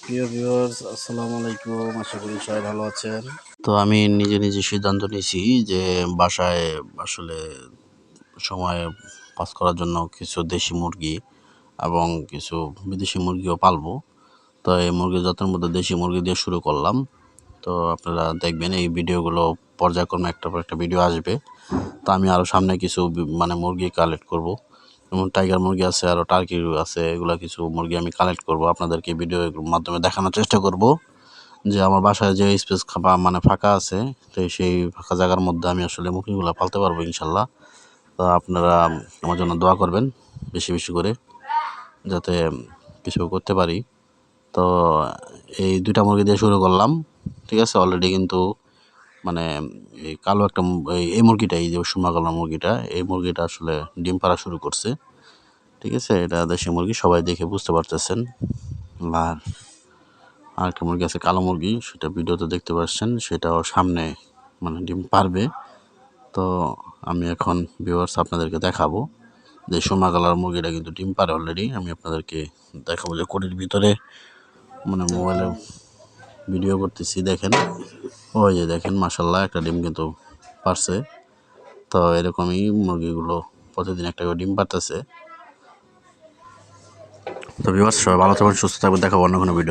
প্রিয় ভিউয়ার্স, আসসালামু আলাইকুম। আশা করি সবাই ভালো আছেন। তো আমি নিজে নিজে সিদ্ধান্ত নিয়েছি যে বাসায় আসলে সময় পাস করার জন্য কিছু দেশি মুরগি এবং কিছু বিদেশি মুরগিও পালবো। তো এই মুরগির যত্নের মধ্যে দেশি মুরগি দিয়ে শুরু করলাম। তো আপনারা দেখবেন এই ভিডিওগুলো পর্যায়ক্রমে একটার পর একটা ভিডিও আসবে। তো আমি আরও সামনে কিছু মানে মুরগি কালেক্ট করব। যেমন টাইগার মুরগি আছে, আরও টার্কি আছে, এগুলা কিছু মুরগি আমি কালেক্ট করব, আপনাদেরকে ভিডিওর মাধ্যমে দেখানোর চেষ্টা করব যে আমার বাসায় যে স্পেস মানে ফাঁকা আছে, তো সেই ফাঁকা জায়গার মধ্যে আমি আসলে মুরগিগুলো পালতে পারবো ইনশাল্লাহ। তো আপনারা আমার জন্য দোয়া করবেন বেশি বেশি করে, যাতে কিছু করতে পারি। তো এই 2টা মুরগি দিয়ে শুরু করলাম, ঠিক আছে। অলরেডি কিন্তু মানে এই কালো একটা এই মুরগিটা, এই যে সুমা কালার মুরগিটা, এই মুরগিটা আসলে ডিম পাড়া শুরু করছে, ঠিক আছে। এটা দেশি মুরগি, সবাই দেখে বুঝতে পারতেছেন। আর আরেকটা মুরগি আছে কালো মুরগি, সেটা ভিডিওতে দেখতে পাচ্ছেন, সেটাও সামনে মানে ডিম পারবে। তো আমি এখন ভিউয়ার্স আপনাদেরকে দেখাবো যে সোমা কালার মুরগিটা কিন্তু ডিম পারে অলরেডি। আমি আপনাদেরকে দেখাবো যে কোটির ভিতরে মানে মোবাইলে ভিডিও করতেছি, দেখেন ওই যে দেখেন, মাশাল্লাহ একটা ডিম কিন্তু পারছে। তো এরকমই মুরগিগুলো প্রতিদিন একটা করে ডিম পারতেছে। তো ভিউয়ার্স সবাই ভালো থাকবেন, সুস্থ থাকবেন, দেখাবো অন্য কোনো ভিডিও।